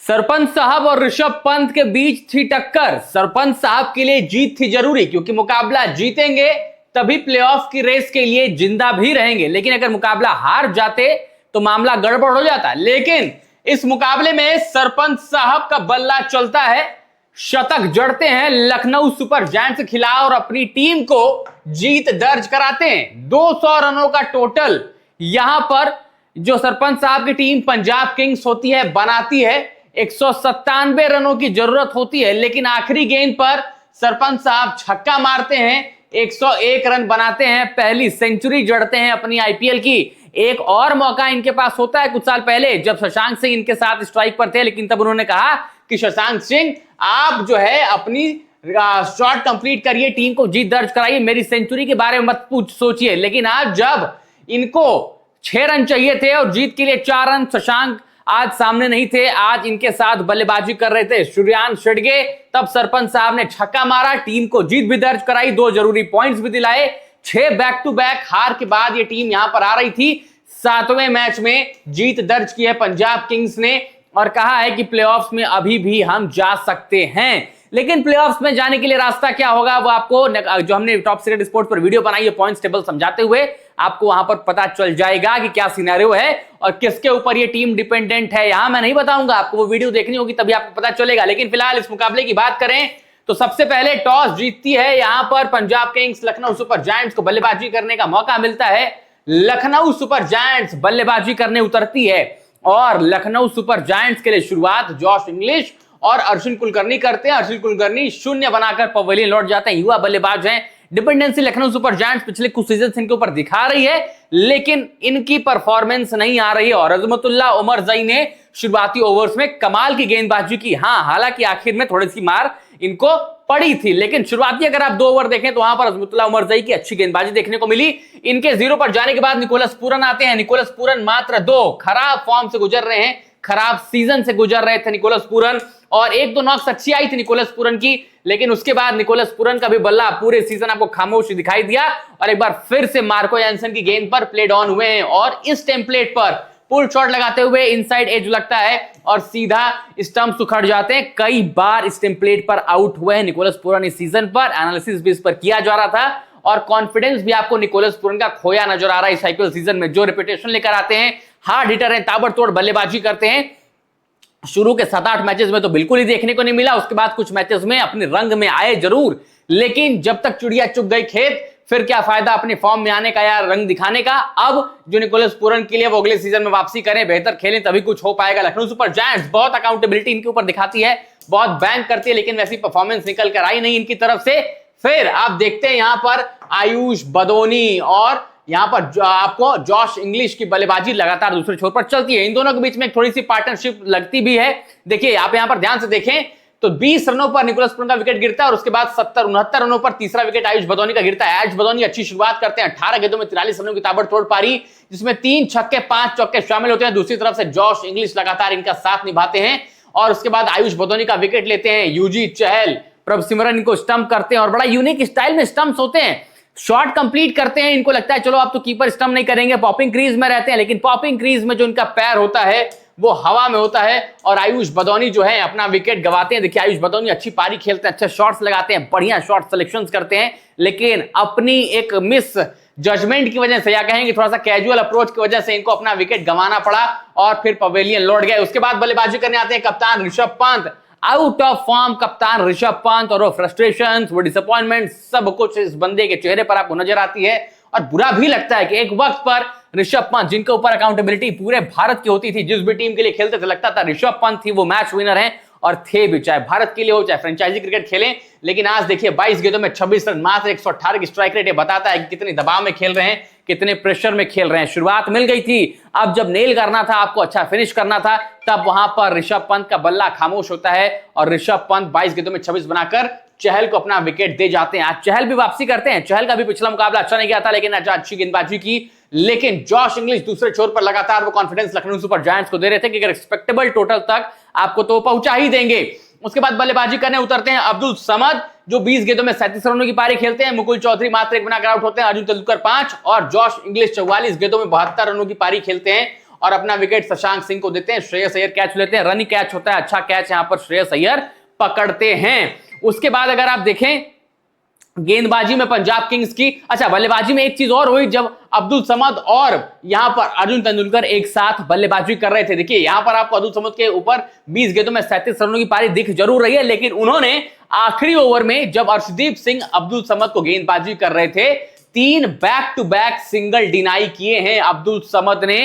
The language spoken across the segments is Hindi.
सरपंच साहब और ऋषभ पंत के बीच थी टक्कर। सरपंच साहब के लिए जीत थी जरूरी, क्योंकि मुकाबला जीतेंगे तभी प्लेऑफ की रेस के लिए जिंदा भी रहेंगे। लेकिन अगर मुकाबला हार जाते तो मामला गड़बड़ हो जाता। लेकिन इस मुकाबले में सरपंच साहब का बल्ला चलता है, शतक जड़ते हैं लखनऊ सुपर जायंट्स के खिलाफ और अपनी टीम को जीत दर्ज कराते हैं। 200 रनों का टोटल यहां पर जो सरपंच साहब की टीम पंजाब किंग्स होती है बनाती है। 197 रनों की जरूरत होती है, लेकिन आखिरी गेंद पर सरपंच साहब छक्का मारते हैं, 101 रन बनाते हैं, पहली सेंचुरी जड़ते हैं अपनी आईपीएल की। एक और मौका इनके पास होता है कुछ साल पहले, जब शशांक सिंह इनके साथ स्ट्राइक पर थे, लेकिन तब उन्होंने कहा कि शशांक सिंह आप जो है अपनी शॉट कंप्लीट करिए, टीम को जीत दर्ज कराइए, मेरी सेंचुरी के बारे में मत सोचिए। लेकिन आज जब इनको 6 रन चाहिए थे और जीत के लिए 4 रन, शशांक आज सामने नहीं थे, आज इनके साथ बल्लेबाजी कर रहे थे सूर्यान शिडगे। तब सरपंच साहब ने छक्का मारा, टीम को जीत भी दर्ज कराई, 2 जरूरी पॉइंट्स भी दिलाए। 6 बैक टू बैक हार के बाद ये टीम यहां पर आ रही थी। 7वें मैच में जीत दर्ज की है पंजाब किंग्स ने और कहा है कि प्लेऑफ्स में अभी भी हम जा सकते हैं। लेकिन प्लेऑफ्स में जाने के लिए रास्ता क्या होगा वो आपको जो हमने टॉप सीक्रेट स्पोर्ट्स पर वीडियो बनाई है पॉइंट्स टेबल समझाते हुए, आपको वहां पर पता चल जाएगा कि क्या सिनेरियो है और किसके ऊपर ये टीम डिपेंडेंट है। यहां मैं नहीं बताऊंगा, आपको वो वीडियो देखनी होगी तभी आपको पता चलेगा। लेकिन फिलहाल इस मुकाबले की बात करें तो सबसे पहले टॉस जीतती है यहां पर Punjab Kings. Lucknow super giants को बल्लेबाजी करने का मौका मिलता है। लखनऊ सुपर जायंट्स बल्लेबाजी करने उतरती है और लखनऊ सुपर जायंट्स के लिए शुरुआत जॉश इंग्लिश और अर्जुन कुलकर्णी करते हैं। अर्जुन कुलकर्णी शून्य बनाकर पवेलियन लौट जाते हैं। युवा बल्लेबाज हैं। डिपेंडेंसी लखनऊ सुपर जायंट्स पिछले कुछ सीजन से इनके ऊपर दिखा रही है, लेकिन इनकी परफॉर्मेंस नहीं आ रही है। और अजमतुल्लाह उमरजई ने शुरुआती ओवर्स में कमाल की गेंदबाजी की। हां, हालांकि आखिर में थोड़ी सी मार इनको पड़ी थी, लेकिन शुरुआती अगर आप 2 ओवर देखें तो वहां पर अजमतुल्लाह उमरजई की अच्छी गेंदबाजी देखने को मिली। इनके 0 पर जाने के बाद निकोलस पूरन आते हैं। निकोलस पूरन मात्र 2 खराब फॉर्म से गुजर रहे हैं, खराब सीजन से गुजर रहे थे निकोलस पूरन, और 1-2 नॉक्स अच्छी आई थी निकोलस पूरन की, लेकिन उसके बाद निकोलस पूरन का भी बल्ला पूरे सीजन आपको खामोश दिखाई दिया। और एक बार फिर से मार्को जैनसन की गेंद पर प्लेड ऑन हुए हैं और इस टेम्पलेट पर पुल शॉट लगाते हुए इनसाइड एज लगता है और सीधा स्टंप उखड़ जाते हैं। कई बार इस टेम्पलेट पर आउट हुए हैं निकोलस पूरन इस सीजन पर। एनालिसिस भी इस पर किया जा रहा था और कॉन्फिडेंस भी आपको निकोलस पूरन का खोया नजर आ रहा है इस आईपीएल सीजन में। जो रेपुटेशन लेकर आते हैं, हार्ड हिटर हैं, ताबड़तोड़ बल्लेबाजी करते हैं। शुरू के 7-8 मैचेस में तो बिल्कुल ही देखने को नहीं मिला, उसके बाद कुछ मैचेस में अपने रंग में आए जरूर, लेकिन जब तक चिड़िया चुग गई खेत, फिर क्या फायदा अपने फॉर्म में आने का या रंग दिखाने का। अब जो निकोलस पूरन के लिए वो अगले सीजन में वापसी करें, बेहतर खेलें, तभी कुछ हो पाएगा। लखनऊ सुपर जायंट्स बहुत अकाउंटेबिलिटी इनके ऊपर दिखाती है, बहुत बैंक करती है, लेकिन वैसी परफॉर्मेंस निकल कर आई नहीं इनकी तरफ से। फिर आप देखते हैं यहां पर आयुष बदोनी और यहां पर आपको जॉश इंग्लिश की बल्लेबाजी लगातार दूसरे छोर पर चलती है। इन दोनों के बीच में थोड़ी सी पार्टनरशिप लगती भी है। देखिए आप यहां पर ध्यान से देखें तो 20 रनों पर निकोलस पूरन का विकेट गिरता है और उसके बाद 70-69 रनों पर तीसरा विकेट आयुष बदौनी का गिरता है। आयुष बदौनी अच्छी शुरुआत करते हैं, 18 गेंदों में 43 रनों की ताबड़तोड़ पारी, जिसमें 3 छक्के 5 चौके शामिल होते हैं। दूसरी तरफ से जॉश इंग्लिश लगातार इनका साथ निभाते हैं और उसके बाद आयुष बदौनी का विकेट लेते हैं। यूजी चहल, प्रभ सिमरन इनको स्टंप करते हैं और बड़ा यूनिक स्टाइल में स्टंप्स होते हैं। शॉट कंप्लीट करते हैं, इनको लगता है चलो अब तो कीपर स्टंप नहीं करेंगे, पॉपिंग क्रीज में रहते हैं, लेकिन पॉपिंग क्रीज में जो इनका पैर होता है वो हवा में होता है और आयुष बदौनी जो है अपना विकेट गवाते हैं। देखिए आयुष बदौनी अच्छी पारी खेलते हैं, अच्छे शॉट्स लगाते हैं, बढ़िया शॉट सिलेक्शंस करते हैं, लेकिन अपनी एक मिस जजमेंट की वजह से या कहेंगे थोड़ा सा कैजुअल अप्रोच की वजह से इनको अपना विकेट गंवाना पड़ा और फिर पवेलियन लौट गए। उसके बाद बल्लेबाजी करने आते हैं कप्तान Rishabh Pant. Out of form कप्तान ऋषभ पंत और वो फ्रस्ट्रेशन, वो डिसअपॉइंटमेंट, सब कुछ इस बंदे के चेहरे पर आपको नजर आती है और बुरा भी लगता है कि एक वक्त पर ऋषभ पंत, जिनके ऊपर अकाउंटेबिलिटी पूरे भारत की होती थी, जिस भी टीम के लिए खेलते थे लगता था ऋषभ पंत ही वो मैच विनर हैं और थे भी, चाहे भारत के लिए हो चाहे फ्रेंचाइजी क्रिकेट खेलें। लेकिन आज देखिए 22 गेंदों में 26 रन, मात्र 118 की स्ट्राइक रेट, बताता है कि कितने दबाव में खेल रहे हैं, कितने प्रेशर में खेल रहे हैं। शुरुआत मिल गई थी, अब जब नेल करना था, आपको अच्छा फिनिश करना था, तब वहां पर ऋषभ पंत का बल्ला खामोश होता है और ऋषभ पंत 22 गेंदों में 26 बनाकर चहल को अपना विकेट दे जाते हैं। आज चहल भी वापसी करते हैं। चहल का भी पिछला मुकाबला अच्छा नहीं गया था, लेकिन आज अच्छी गेंदबाजी की। लेकिन जॉश इंग्लिश दूसरे छोर पर लगातार वो कॉन्फिडेंस लखनऊ सुपर जायंट्स को दे रहे थे कि अगर एक्सपेक्टेबल टोटल तक आपको तो पहुंचा ही देंगे। उसके बाद बल्लेबाजी करने उतरते हैं अब्दुल समद, जो 20 गेंदों में 37 रनों की पारी खेलते हैं। मुकुल चौधरी मात्र 1 बनाकर आउट होते हैं। अर्जुन तेंदुलकर 5 और जॉश इंग्लिश 44 गेंदों में 72 रनों की पारी खेलते हैं और अपना विकेट शशांक सिंह को देते हैं। श्रेयस अय्यर कैच लेते हैं, रन कैच होता है, अच्छा कैच यहां पर श्रेयस अय्यर पकड़ते हैं। उसके बाद अगर आप देखें गेंदबाजी में पंजाब किंग्स की, अच्छा बल्लेबाजी में एक चीज और हुई, जब अब्दुल समद और यहां पर अर्जुन तेंदुलकर एक साथ बल्लेबाजी कर रहे थे। देखिए यहां पर आपको अब्दुल समद के ऊपर 20 गेंदों में 37 रनों की पारी दिख जरूर रही है, लेकिन उन्होंने आखिरी ओवर में जब अर्शदीप सिंह अब्दुल समद को गेंदबाजी कर रहे थे, 3 back to back single deny किए हैं अब्दुल समद ने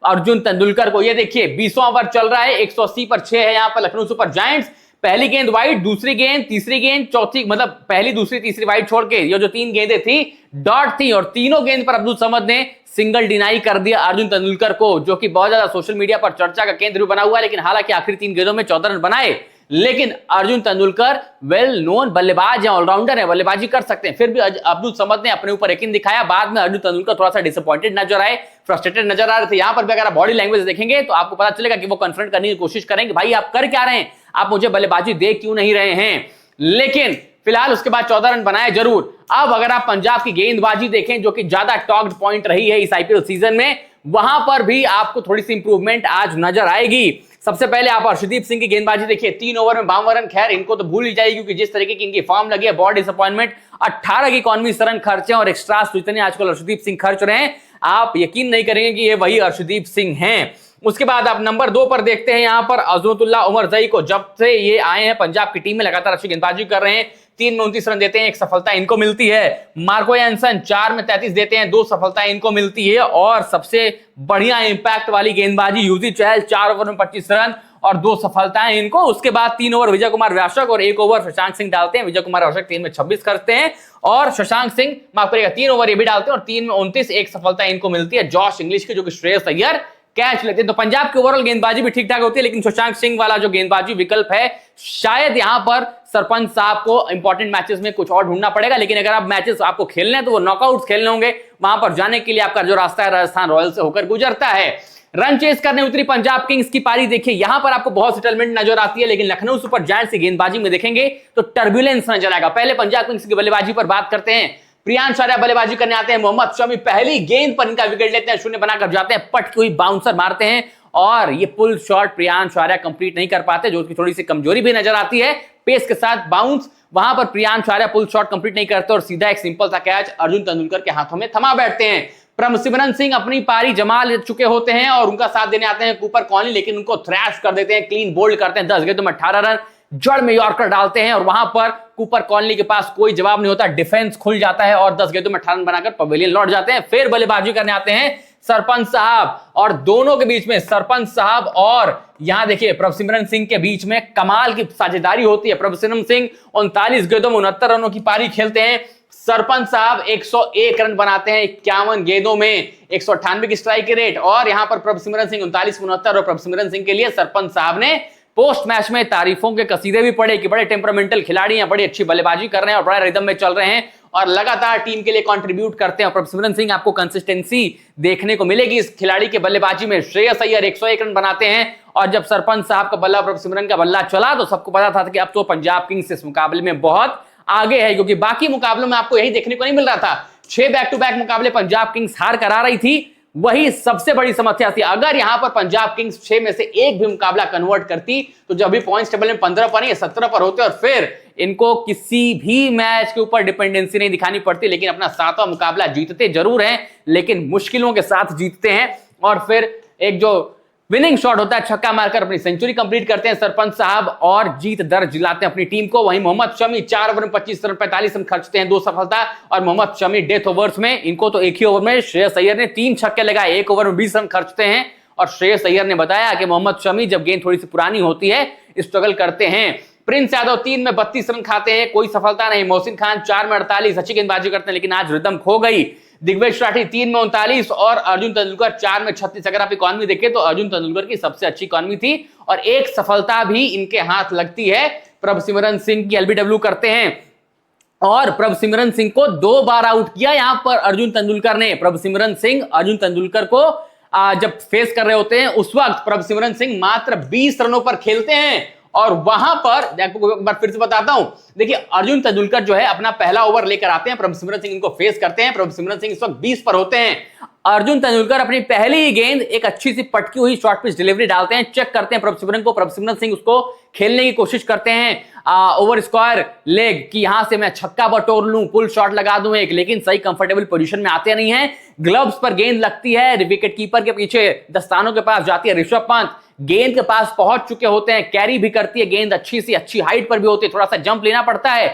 अर्जुन तेंदुलकर को। ये देखिए 20वां ओवर चल रहा है, 180 पर 6 है यहां पर लखनऊ सुपर जायंट्स। पहली गेंद वाइड, दूसरी गेंद, तीसरी गेंद, चौथी, मतलब पहली दूसरी तीसरी वाइड छोड़ के ये जो 3 गेंदें थी डॉट थी, और तीनों गेंद पर अब्दुल समद ने सिंगल डिनाई कर दिया अर्जुन तेंदुलकर को, जो कि बहुत ज्यादा सोशल मीडिया पर चर्चा का केंद्र भी बना हुआ है। लेकिन हालांकि आखिरी 3 गेंदों में 14 रन बनाए, लेकिन अर्जुन तेंदुलकर वेल नोन बल्लेबाज है, ऑलराउंडर है, बल्लेबाजी कर सकते हैं। फिर भी अब्दुल समद ने अपने ऊपर यकीन दिखाया। बाद में अर्जुन तेंदुलकर थोड़ा सा डिसअपॉइंटेड नजर आए, फ्रस्ट्रेटेड नजर आ रहे थे। यहां पर भी अगर आप बॉडी लैंग्वेज देखेंगे तो आपको पता चलेगा कि वो कन्फ्रंट करने की कोशिश करेंगे, भाई आप कर क्या रहे हैं, आप मुझे बल्लेबाजी दे क्यों नहीं रहे हैं। लेकिन फिलहाल उसके बाद 14 रन बनाए जरूर। अब अगर आप पंजाब की गेंदबाजी देखें, जो कि ज्यादा टॉक्ड पॉइंट रही है इस आईपीएल सीजन में, वहां पर भी आपको थोड़ी सी इंप्रूवमेंट आज नजर आएगी। सबसे पहले आप अर्शदीप सिंह की गेंदबाजी देखिए, 3 ओवर में 52 रन। खैर इनको तो भूल ही जाएगी, क्योंकि जिस तरीके की इनकी फॉर्म लगी है, बहुत डिसअपॉइंटमेंट। 18 की इकोनॉमी रन खर्चे और एक्स्ट्रास तो इतने आजकल अर्शदीप सिंह खर्च रहे हैं, आप यकीन नहीं करेंगे कि ये वही अर्शदीप सिंह हैं। उसके बाद आप नंबर 2 पर देखते हैं यहां पर अजमतुल्ला उमर जई को। जब से ये आए हैं पंजाब की टीम में लगातार अच्छी गेंदबाजी कर रहे हैं, 3 में 29 रन देते हैं, एक सफलता इनको मिलती है। मार्को यानसन 4 में 33 देते हैं, 2 सफलता इनको मिलती है। और सबसे बढ़िया इंपैक्ट वाली गेंदबाजी युजवेंद्र चहल, 4 ओवर में 25 रन और 2 सफलताएं इनको। उसके बाद 3 ओवर विजय कुमार व्यासक और 1 ओवर शशांक सिंह डालते हैं। विजय कुमार व्यासक 3 में 26 करते हैं और शशांक सिंह माफ करिएगा 3 ओवर ये भी डालते हैं और 3 में 29, एक सफलता इनको मिलती है जॉश इंग्लिश की, जो कि श्रेयस अय्यर कैच लेते हैं। तो पंजाब की ओवरऑल गेंदबाजी भी ठीक ठाक होती है, लेकिन शशांक सिंह वाला जो गेंदबाजी विकल्प है, शायद यहां पर सरपंच साहब को इंपॉर्टेंट मैचेस में कुछ और ढूंढना पड़ेगा। लेकिन अगर आप मैचेस आपको खेलने हैं तो वो नॉकआउट्स खेलने होंगे, वहां पर जाने के लिए आपका जो रास्ता है राजस्थान रॉयल्स से होकर गुजरता है। रन चेस करने उतरी पंजाब किंग्स की पारी देखिए, यहां पर आपको बहुत सेटलमेंट नजर आती है, लेकिन लखनऊ सुपर जायंट्स की गेंदबाजी में देखेंगे तो टर्बुलेंस नजर आएगा। पहले पंजाब किंग्स की बल्लेबाजी पर बात करते हैं। प्रियांश आर्या बल्लेबाजी करने आते हैं, मोहम्मद शमी पहली गेंद पर इनका विकेट लेते हैं, 0 बनाकर जाते हैं, पट हुई बाउंसर मारते हैं और ये pull shot Priyansh Arya complete नहीं कर पाते, जो कि थोड़ी सी कमजोरी भी नजर आती है। पेस के साथ बाउंस, वहां पर Priyansh Arya pull shot complete नहीं करते और सीधा एक सिंपल सा कैच अर्जुन तेंदुलकर के हाथों में थमा बैठते हैं। प्रभसिमरन सिंह अपनी पारी जमा ले चुके होते हैं और उनका साथ देने आते हैं कूपर कॉलनी, लेकिन उनको थ्रैश कर देते हैं, क्लीन बोल्ड करते हैं। 10 गेंदों में 18 रन, जड़ में यॉर्कर डालते हैं और वहां पर कूपर कॉलनी के पास कोई जवाब नहीं होता, डिफेंस खुल जाता है और 10 गेंदों में 18 रन बनाकर पवेलियन लौट जाते हैं। फिर बल्लेबाजी करने आते हैं सरपंच साहब और दोनों के बीच में सरपंच साहब और यहां देखिए प्रभसिमरन सिंह के बीच में कमाल की साझेदारी होती है। प्रभसिमरन सिंह 39 गेंदों में 69 रनों की पारी खेलते हैं, सरपंच साहब 101 रन बनाते हैं 51 गेंदों में, 198 की स्ट्राइक रेट। और यहां पर प्रभसिमरन सिंह 39 69 और प्रभसिमरन सिंह के लिए सरपंच साहब ने पोस्ट मैच में तारीफों के कसीदे भी पढ़े कि बड़े टेम्परामेंटल खिलाड़ी हैं, बड़ी अच्छी बल्लेबाजी कर रहे हैं और बड़ा रिदम में चल रहे हैं और लगातार टीम के लिए कंट्रीब्यूट करते हैं। और प्रभसिमरन सिंह आपको कंसिस्टेंसी देखने को मिलेगी इस खिलाड़ी के बल्लेबाजी में। श्रेयस अय्यर 101 रन बनाते हैं और जब सरपंच साहब का बल्ला प्रभसिमरन का बल्ला चला तो सबको पता था कि अब तो पंजाब किंग्स इस मुकाबले में बहुत आगे है, क्योंकि बाकी मुकाबलों में आपको यही देखने को नहीं मिल रहा था। 6 बैक टू बैक मुकाबले पंजाब किंग्स हार करा रही थी, वही सबसे बड़ी समस्या थी। अगर यहां पर पंजाब किंग्स 6 में से एक भी मुकाबला कन्वर्ट करती तो जब भी पॉइंट्स टेबल में 15 पर नहीं 17 पर होते और फिर इनको किसी भी मैच के ऊपर डिपेंडेंसी नहीं दिखानी पड़ती। लेकिन अपना 7वां मुकाबला जीतते जरूर हैं, लेकिन मुश्किलों के साथ जीतते हैं और फिर एक जो विनिंग शॉट होता है छक्का मारकर अपनी सेंचुरी कंप्लीट करते हैं सरपंच साहब और जीत दर्ज दिलाते हैं अपनी टीम को। वहीं मोहम्मद शमी 4 ओवर में 25 रन 45 रन खर्चते हैं, 2 सफलता। और मोहम्मद शमी डेथ ओवर्स में इनको तो एक ही ओवर में श्रेयस अय्यर ने 3 छक्के लगाए, 1 ओवर में 20 रन खर्चते हैं। और श्रेयस अय्यर ने बताया कि मोहम्मद शमी जब गेंद थोड़ी सी पुरानी होती है स्ट्रगल करते हैं। प्रिंस यादव 3 में 32 रन खाते हैं, कोई सफलता नहीं। मोहसिन खान 4 में 48, अच्छी गेंदबाजी करते हैं लेकिन आज रिदम खो गई। दिग्विजय राठी 3 में 39 और अर्जुन तेंदुलकर 4 में 36। अगर आप इकॉनमी देखें तो अर्जुन तेंदुलकर की सबसे अच्छी इकॉनमी थी और एक सफलता भी इनके हाथ लगती है। प्रभसिमरन सिंह की एलबीडब्ल्यू करते हैं और प्रभसिमरन सिंह को 2 बार आउट किया यहां पर अर्जुन तेंदुलकर ने। प्रभसिमरन सिंह अर्जुन तेंदुलकर को जब फेस कर रहे होते हैं उस वक्त प्रभसिमरन सिंह मात्र 20 रनों पर खेलते हैं और वहां पर आपको एक बार फिर से बताता हूं, देखिए अर्जुन तेंदुलकर जो है अपना पहला ओवर लेकर आते हैं, प्रभसिमरन सिंह इनको फेस करते हैं, प्रभसिमरन सिंह इस वक्त 20 पर होते हैं। अर्जुन तेंदुलकर अपनी पहली ही गेंद एक अच्छी सी पटकी हुई शॉर्ट पिच डिलीवरी डालते हैं, चेक करते हैं प्रभसिमरन को, प्रभसिमरन सिंह उसको खेलने की कोशिश करते हैं ओवर स्क्वायर लेग कि यहां से मैं छक्का बटोर लूं, पुल शॉट लगा दूं एक, लेकिन सही कंफर्टेबल पोजीशन में आते नहीं है। ग्लव्स पर गेंद लगती है, विकेट कीपर के पीछे दस्तानों के पास जाती है, ऋषभ पंत गेंद के पास पहुंच चुके होते हैं, कैरी भी करती है गेंद, अच्छी सी अच्छी हाइट पर भी होती है, थोड़ा सा जंप लेना पड़ता है,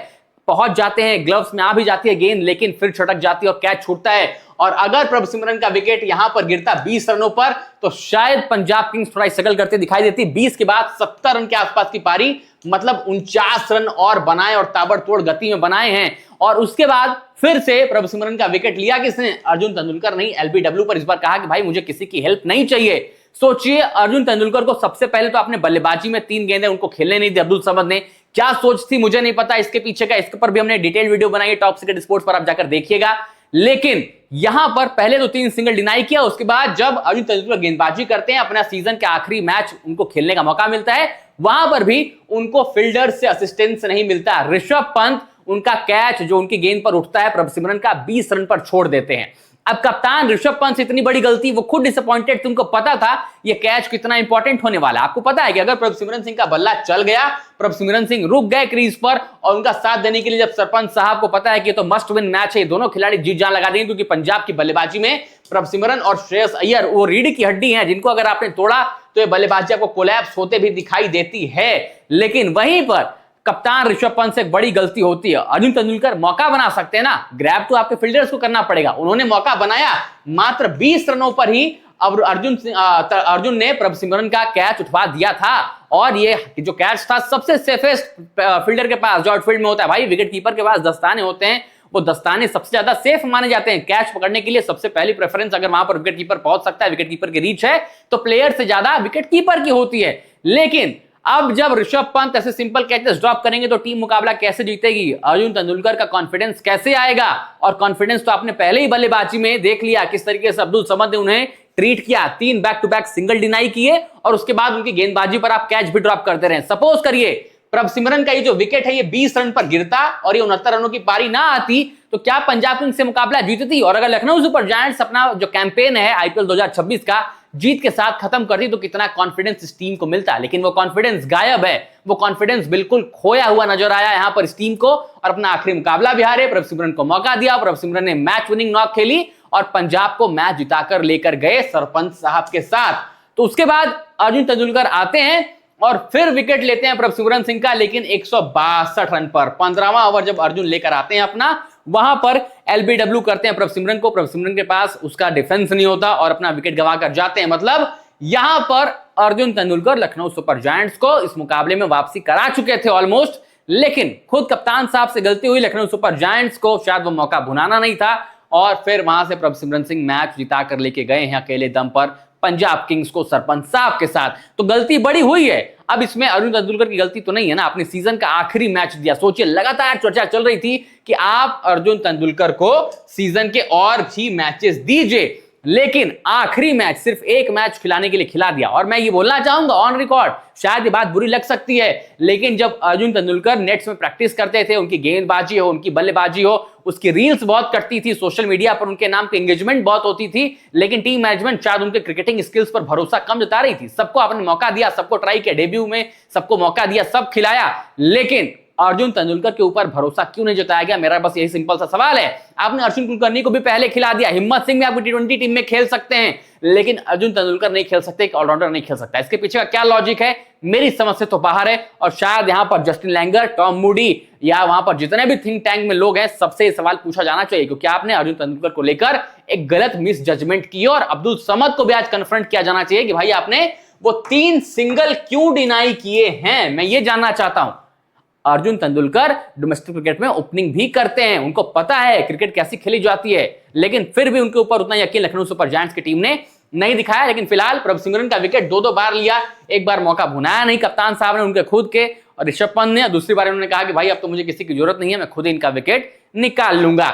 पहुंच जाते हैं, ग्लव्स में आ भी जाती है गेंद, लेकिन फिर छटक जाती है और कैच छूटता है। और अगर प्रभसिमरन का विकेट यहां पर गिरता 20 रनों पर तो शायद पंजाब किंग्स थोड़ा स्ट्रगल करते दिखाई देती। 20 के बाद 70 रन के आसपास की पारी, मतलब 49 रन और बनाए और ताबड़तोड़ गति में बनाए हैं। और उसके बाद फिर से प्रभसिमरन का विकेट लिया किसने? अर्जुन तेंदुलकर नहीं, एलबीडब्ल्यू पर इस बार कहा कि भाई मुझे किसी की हेल्प नहीं चाहिए। सोचिए, अर्जुन तेंदुलकर को सबसे पहले तो आपने बल्लेबाजी में 3 गेंदें उनको खेलने नहीं दी अब्दुल समद ने, क्या सोच थी मुझे नहीं पता इसके पीछे का, इसके पर भी हमने डिटेल वीडियो बनाई है टॉप सीक्रेट स्पोर्ट्स पर, आप जाकर देखिएगा। लेकिन यहां पर पहले तो 3 सिंगल डिनाई किया, उसके बाद जब अर्जुन तेंदुलकर गेंदबाजी करते हैं, अपना सीजन के आखिरी मैच उनको खेलने का मौका मिलता है, वहां पर भी उनको फील्डर से असिस्टेंस नहीं मिलता। ऋषभ पंत उनका कैच जो उनकी गेंद पर उठता है प्रभसिमरन का 20 रन पर छोड़ देते हैं। अब कप्तान ऋषभ पंत से इतनी बड़ी गलती, वो खुद डिसअपॉइंटेड थे, उनको पता था ये कैच कितना इंपॉर्टेंट होने वाला है। आपको पता है कि अगर प्रभसिमरन सिंह का बल्ला चल गया, प्रभसिमरन सिंह रुक गए क्रीज पर, और उनका साथ देने के लिए जब सरपंच साहब को पता है कि तो मस्ट विन मैच है, दोनों खिलाड़ी जीत जान लगा देंगे, क्योंकि पंजाब की बल्लेबाजी में प्रभसिमरन और श्रेयस अय्यर वो रीढ़ की हड्डी हैं, जिनको अगर आपने तोड़ा तो ये बल्लेबाजी आपको कोलैप्स होते भी दिखाई देती है। लेकिन वहीं पर कप्तान ऋषभ पंत से एक बड़ी गलती होती है। अर्जुन तेंदुलकर मौका बना सकते हैं ना, ग्रैब तो आपके फील्डर्स को करना पड़ेगा, उन्होंने मौका बनाया, मात्र 20 रनों पर ही अब अर्जुन ने प्रभसिमरन का कैच उठवा दिया था। और ये जो कैच था सबसे सेफेस्ट फील्डर के पास जो आउटफील्ड में होता है, भाई विकेट कीपर के पास दस्ताने होते हैं, वो दस्ताने सबसे ज्यादा सेफ माने जाते हैं कैच पकड़ने के लिए। सबसे पहली प्रेफरेंस अगर वहां पर विकेट कीपर पहुंच सकता है, विकेट कीपर की रीच है, तो प्लेयर से ज्यादा विकेट कीपर की होती है। लेकिन अब जब ऋषभ पंत ऐसे सिंपल कैचेस ड्रॉप करेंगे तो टीम मुकाबला कैसे जीतेगी? अर्जुन तेंदुलकर का कॉन्फिडेंस कैसे आएगा? और कॉन्फिडेंस तो आपने पहले ही बल्लेबाजी में देख लिया किस तरीके से अब्दुल समद ने उन्हें ट्रीट किया, 3 back to back single deny किए, और उसके बाद उनकी गेंदबाजी पर आप कैच भी ड्रॉप करते रहे। सपोज करिए प्रभसिमरन का ये जो विकेट है ये 20 रन पर गिरता और ये 69 रनों की पारी ना आती, तो क्या पंजाब किंग्स से मुकाबला जीतती? और अगर लखनऊ सुपर जायंट्स अपना जो कैंपेन है आईपीएल 2026 का जीत के साथ खत्म करती, तो कितना कॉन्फिडेंस इस टीम को मिलता। लेकिन वो कॉन्फिडेंस गायब है, वो कॉन्फिडेंस बिल्कुल खोया हुआ नजर आया यहां पर इस टीम को। और अपना आखिरी मुकाबला भी हारे, प्रभसिमरन को मौका दिया, प्रभसिमरन ने मैच विनिंग नॉक खेली और पंजाब को मैच जिताकर लेकर गए सरपंच साहब के साथ। तो उसके बाद अर्जुन तेंदुलकर आते हैं और फिर विकेट लेते हैं प्रभसिमरन सिंह का, लेकिन 162 रन पर 15वां ओवर जब अर्जुन लेकर आते हैं अपना, वहां पर एलबीडब्ल्यू करते हैं प्रभसिमरन को, प्रभसिमरन के पास उसका डिफेंस नहीं होता और अपना विकेट गंवाकर जाते हैं। मतलब यहां पर अर्जुन तेंदुलकर लखनऊ सुपर जायंट्स को इस मुकाबले में वापसी करा चुके थे ऑलमोस्ट, लेकिन खुद कप्तान साहब से गलती हुई, लखनऊ सुपर जायंट्स को शायद वो मौका भुनाना नहीं था, और फिर वहां से प्रभसिमरन सिंह मैच जिता कर लेके गए हैं अकेले दम पर पंजाब किंग्स को सरपंच साहब के साथ। तो गलती बड़ी हुई है। अब इसमें अर्जुन तेंदुलकर की गलती तो नहीं है ना, अपने सीजन का आखिरी मैच दिया। सोचिए, लगातार चर्चा चल रही थी कि आप अर्जुन तेंदुलकर को सीजन के और भी मैचेस दीजिए, लेकिन आखिरी मैच सिर्फ एक मैच खिलाने के लिए खिला दिया। और मैं ये बोलना चाहूंगा ऑन रिकॉर्ड, शायद ये बात बुरी लग सकती है, लेकिन जब अर्जुन तेंदुलकर नेट्स में प्रैक्टिस करते थे, उनकी गेंदबाजी हो, उनकी बल्लेबाजी हो, उसकी रील्स बहुत कटती थी, सोशल मीडिया पर उनके नाम पे एंगेजमेंट बहुत होती थी, लेकिन टीम मैनेजमेंट शायद उनके क्रिकेटिंग स्किल्स पर भरोसा कम जता रही थी। सबको आपने मौका दिया, सबको ट्राई किया, डेब्यू में सबको मौका दिया, सब खिलाया, लेकिन अर्जुन तेंदुलकर के ऊपर भरोसा क्यों नहीं जताया गया? मेरा बस यही सिंपल सा सवाल है। आपने अर्जुन कुलकर्णी को भी पहले खिला दिया, हिम्मत सिंह भी आपकी टी20 टीम में खेल सकते हैं, लेकिन अर्जुन तेंदुलकर नहीं खेल सकते, एक ऑलराउंडर नहीं खेल सकता। इसके पीछे का क्या लॉजिक है? मेरी समझ से तो बाहर है। और शायद यहां पर जस्टिन लैंगर, टॉम मूडी या वहां पर जितने भी थिंक टैंक में लोग हैं, सबसे ये सवाल पूछा जाना चाहिए, क्योंकि आपने अर्जुन तेंदुलकर को लेकर एक गलत मिस जजमेंट की, और अब्दुल समद को भी आज कन्फ्रंट किया जाना चाहिए कि भाई आपने वो 3 सिंगल क्यों डिनाई किए हैं। मैं ये जानना चाहता हूं। अर्जुन तेंदुलकर डोमेस्टिक क्रिकेट में ओपनिंग भी करते हैं, उनको पता है क्रिकेट कैसी खेली जाती है, लेकिन फिर भी उनके ऊपर उतना यकीन लखनऊ सुपर जायंट्स की टीम ने नहीं दिखाया। लेकिन फिलहाल प्रभसिमरन का विकेट 2-2 बार लिया, एक बार मौका भुनाया नहीं कप्तान साहब ने उनके खुद के, और ऋषभ पंत ने दूसरी बार उन्होंने कहा कि भाई अब तो मुझे किसी की जरूरत नहीं है, मैं खुद ही इनका विकेट निकाल लूंगा।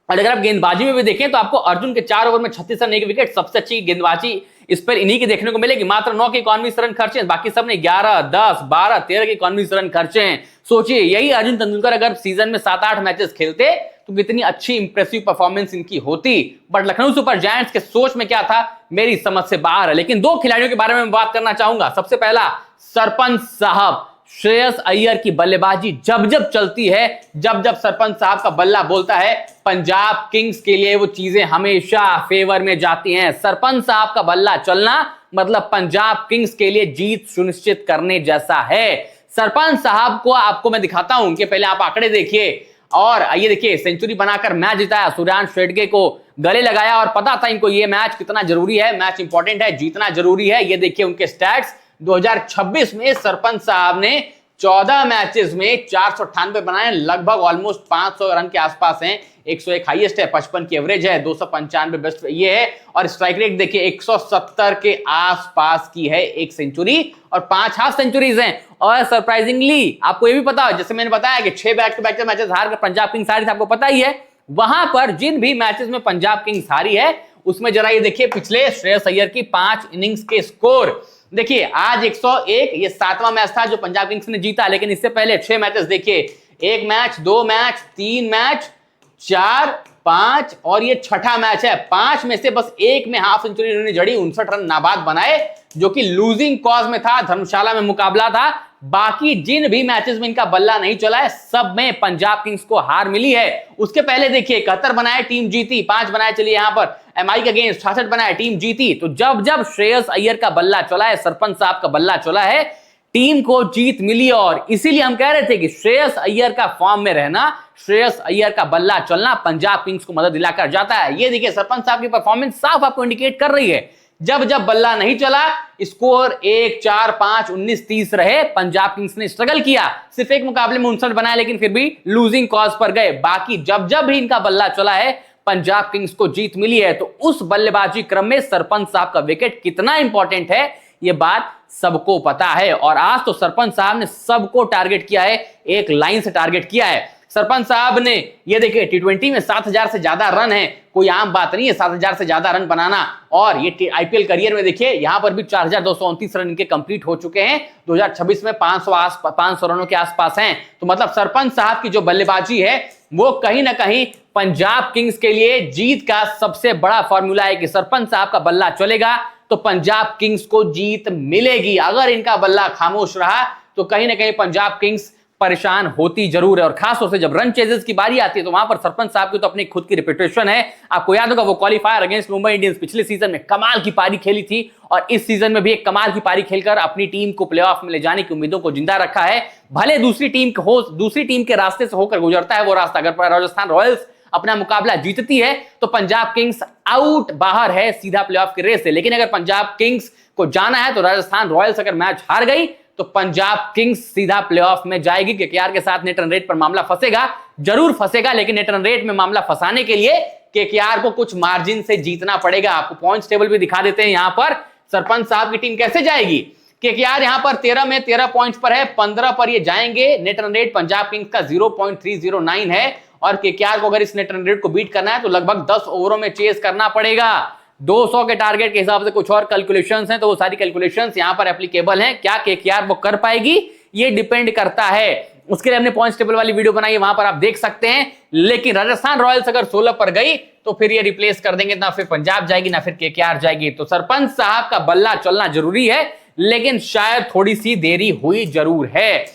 और अगर आप गेंदबाजी में भी देखें तो आपको अर्जुन के 4 ओवर में 36 रन, एक विकेट, सबसे अच्छी गेंदबाजी इस पर इन्हीं की देखने को मिलेगी। मात्र 9 के इकॉनमी रन खर्चे हैं, बाकी सबने 11, 10, 12, 13 के इकॉनमी रन खर्चे हैं। सोचिए यही अर्जुन तेंदुलकर अगर सीजन में 7-8 मैचेस खेलते तो कितनी अच्छी इंप्रेसिव परफॉर्मेंस इनकी होती। बट लखनऊ सुपर जायंट्स के सोच में क्या था मेरी समझ से बाहर है। लेकिन 2 खिलाड़ियों के बारे में बात करना चाहूंगा। सबसे पहला सरपंच साहब, श्रेयस अय्यर की बल्लेबाजी जब जब चलती है, जब जब सरपंच साहब का बल्ला बोलता है, पंजाब किंग्स के लिए वो चीजें हमेशा फेवर में जाती हैं। सरपंच साहब का बल्ला चलना मतलब पंजाब किंग्स के लिए जीत सुनिश्चित करने जैसा है। सरपंच साहब को आपको मैं दिखाता हूं कि पहले आप आंकड़े देखिए और ये देखिए सेंचुरी बनाकर मैच जिताया, सूर्यांश शेडगे को गले लगाया और पता था इनको ये मैच कितना जरूरी है, मैच इंपॉर्टेंट है, जीतना जरूरी है। ये देखिए उनके स्टैट्स 2026 में सरपंच साहब ने 14 मैचेस में 498 बनाए, लगभग ऑलमोस्ट 500 रन के आसपास हैं। 101 हाईएस्ट है, 55 की एवरेज है, 295 बेस्ट ये है और स्ट्राइक रेट देखिए 170 के आसपास की है, एक सेंचुरी और 5 हाफ सेंचुरीज हैं। और सरप्राइजिंगली आपको ये भी पता है, जैसे मैंने बताया कि 6 बैक टू बैक मैचेस हार कर पंजाब किंग्स हारी थी, आपको पता ही है। वहां पर जिन भी मैचेस में पंजाब किंग्स हारी है उसमें जरा ये देखिए पिछले श्रेयस अय्यर की 5 इनिंग्स के स्कोर देखिए। आज 101, ये 7वां मैच था जो पंजाब किंग्स ने जीता, लेकिन इससे पहले 6 मैचेस देखिए, 1 मैच, 2 मैच, 3 मैच, 4, 5 और ये 6ठा मैच है। 5 में से बस 1 में हाफ सेंचुरी इन्होंने जड़ी, 59 रन नाबाद बनाए जो कि लूजिंग कॉज में था, धर्मशाला में मुकाबला था। बाकी जिन भी मैचेस में इनका बल्ला नहीं चला है सब में पंजाब किंग्स को हार मिली है। उसके पहले देखिए 71 बनाए, टीम जीती, 5 बनाए, चलिए यहां पर एमआई के अगेंस्ट 66 बनाए, टीम जीती। तो जब जब श्रेयस अय्यर का बल्ला चला है, सरपंच साहब का बल्ला चला है, टीम को जीत मिली। और इसीलिए हम कह रहे थे कि श्रेयस अय्यर का फॉर्म में रहना, श्रेयस अय्यर का बल्ला चलना पंजाब किंग्स को मदद दिलाकर जाता है। ये देखिए सरपंच साहब की परफॉर्मेंस साफ आपको इंडिकेट कर रही है। जब जब बल्ला नहीं चला स्कोर 1, 4, 5, 19, 30 रहे। पंजाब किंग्स ने स्ट्रगल किया, सिर्फ एक मुकाबले में 59 बनाया लेकिन फिर भी लूजिंग कॉज पर गए। बाकी जब जब भी इनका बल्ला चला है पंजाब किंग्स को जीत मिली है। तो उस बल्लेबाजी क्रम में सरपंच साहब का विकेट कितना इंपॉर्टेंट है यह बात सबको पता है। और आज तो सरपंच साहब ने सबको टारगेट किया है, एक लाइन से टारगेट किया है। सरपंच साहब ने ये देखिए T20 में 7000 से ज्यादा रन है, कोई आम बात नहीं है 7000 से ज्यादा रन बनाना। और ये आईपीएल करियर में देखिए यहां पर भी 4229 रन इनके कंप्लीट हो चुके हैं। 2026 में 500 रनों के आसपास हैं। तो मतलब सरपंच साहब की जो बल्लेबाजी है वो कहीं ना कहीं पंजाब किंग्स के लिए जीत का सबसे बड़ा फॉर्मूला है कि सरपंच साहब का बल्ला चलेगा तो पंजाब किंग्स को जीत मिलेगी। अगर इनका बल्ला खामोश रहा तो कहीं ना कहीं पंजाब किंग्स परेशान होती जरूर है। और खासतौर से जब रन चेजेस की बारी आती है तो वहां पर सरपंच साहब की तो अपनी खुद की रिपुटेशन है। आपको याद होगा वो क्वालिफायर अगेंस्ट मुंबई इंडियंस पिछले सीजन में कमाल की पारी खेली थी और इस सीजन में भी एक कमाल की पारी खेलकर अपनी टीम को प्लेऑफ में ले जाने की उम्मीदों को जिंदा रखा है। भले दूसरी टीम के रास्ते से होकर गुजरता है वो रास्ता, अगर राजस्थान रॉयल्स अपना मुकाबला जीतती है तो पंजाब किंग्स आउट, बाहर है सीधा प्लेऑफ की रेस से। लेकिन अगर पंजाब किंग्स को जाना है तो राजस्थान रॉयल्स अगर मैच हार गई तो पंजाब किंग्स सीधा प्लेऑफ में जाएगी। केकेआर के साथ नेट रन रेट पर मामला फंसेगा, जरूर फंसेगा, लेकिन नेट रन रेट में मामला फंसाने के लिए केकेआर को कुछ मार्जिन से जीतना पड़ेगा। आपको पॉइंट्स टेबल भी दिखा देते हैं यहां पर सरपंच साहब की टीम कैसे जाएगी। केकेआर यहां पर 13 में 13 पॉइंट्स पर है, 15 पर ये जाएंगे। Net run rate Punjab Kings का 0.309 है और केकेआर को अगर इस नेट रन रेट को बीट करना है तो लगभग 10 ओवरों में चेस करना पड़ेगा। 200 के टारगेट के हिसाब से कुछ और कैलकुलेशंस हैं तो वो सारी कैलकुलेशंस यहां पर एप्लीकेबल हैं। क्या केकेआर वो कर पाएगी ये डिपेंड करता है। उसके लिए हमने पॉइंट्स टेबल वाली वीडियो बनाई है, वहां पर आप देख सकते हैं। लेकिन राजस्थान रॉयल्स अगर 16 पर गई तो फिर ये रिप्लेस कर देंगे, ना फिर पंजाब जाएगी ना फिर केकेआर जाएगी। तो सरपंच साहब का बल्ला चलना जरूरी है लेकिन शायद थोड़ी सी देरी हुई जरूर है।